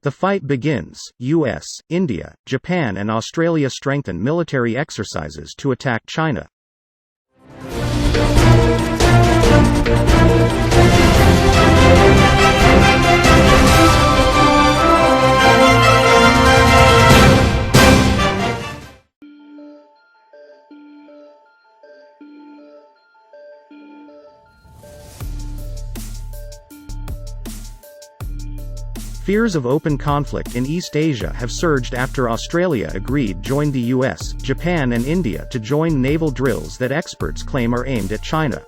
The fight begins. US, India, Japan and Australia strengthen military exercises to attack China. Fears of open conflict in East Asia have surged after Australia agreed to join the US, Japan and India to join naval drills that experts claim are aimed at China.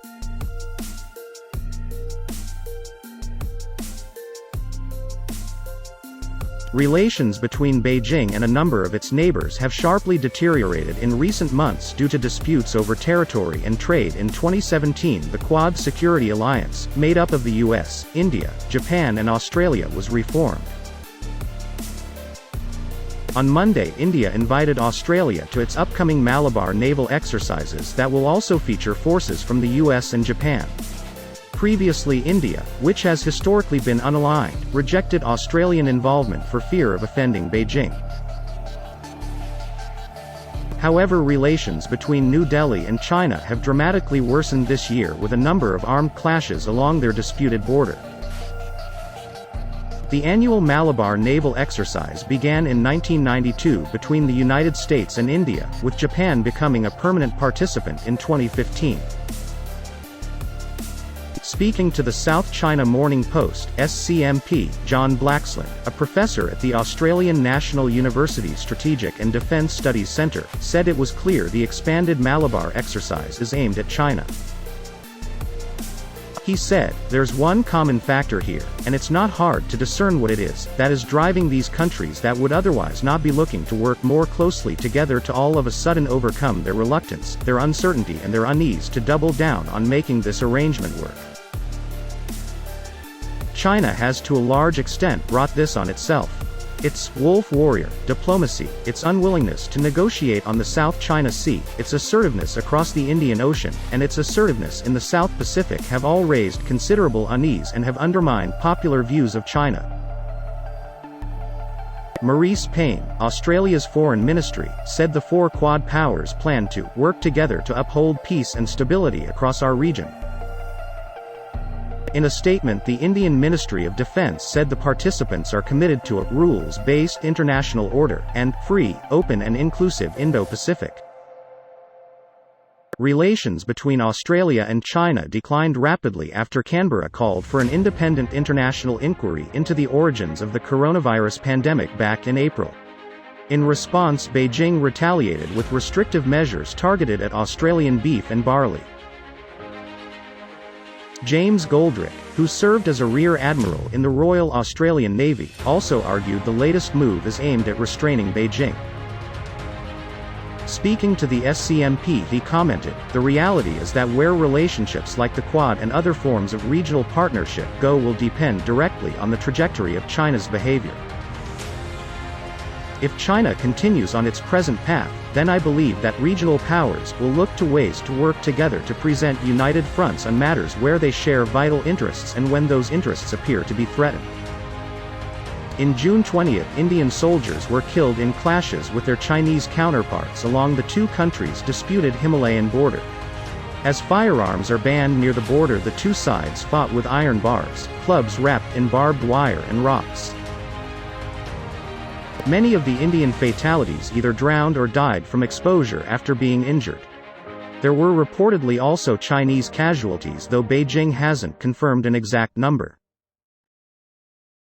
Relations between Beijing and a number of its neighbors have sharply deteriorated in recent months due to disputes over territory and trade. In 2017, the Quad Security Alliance, made up of the US, India, Japan and Australia, was reformed. On Monday, India invited Australia to its upcoming Malabar naval exercises that will also feature forces from the US and Japan. Previously, India, which has historically been unaligned, rejected Australian involvement for fear of offending Beijing. However, relations between New Delhi and China have dramatically worsened this year with a number of armed clashes along their disputed border. The annual Malabar naval exercise began in 1992 between the United States and India, with Japan becoming a permanent participant in 2015. Speaking to the South China Morning Post, SCMP, John Blaxland, a professor at the Australian National University Strategic and Defence Studies Centre, said it was clear the expanded Malabar exercise is aimed at China. He said, "There's one common factor here, and it's not hard to discern what it is, that is driving these countries that would otherwise not be looking to work more closely together to all of a sudden overcome their reluctance, their uncertainty and their unease to double down on making this arrangement work. China has to a large extent brought this on itself. Its wolf warrior diplomacy, its unwillingness to negotiate on the South China Sea, its assertiveness across the Indian Ocean, and its assertiveness in the South Pacific have all raised considerable unease and have undermined popular views of China." Maurice Payne, Australia's Foreign Ministry, said the four Quad powers plan to work together to uphold peace and stability across our region. In a statement, the Indian Ministry of Defence said the participants are committed to a rules-based international order and free, open and inclusive Indo-Pacific. Relations between Australia and China declined rapidly after Canberra called for an independent international inquiry into the origins of the coronavirus pandemic back in April. In response, Beijing retaliated with restrictive measures targeted at Australian beef and barley. James Goldrick, who served as a rear admiral in the Royal Australian Navy, also argued the latest move is aimed at restraining Beijing. Speaking to the SCMP, he commented, "The reality is that where relationships like the Quad and other forms of regional partnership go will depend directly on the trajectory of China's behavior. If China continues on its present path, then I believe that regional powers will look to ways to work together to present united fronts on matters where they share vital interests and when those interests appear to be threatened." In June 20, Indian soldiers were killed in clashes with their Chinese counterparts along the two countries' disputed Himalayan border. As firearms are banned near the border, the two sides fought with iron bars, clubs wrapped in barbed wire and rocks. Many of the Indian fatalities either drowned or died from exposure after being injured. There were reportedly also Chinese casualties, though Beijing hasn't confirmed an exact number.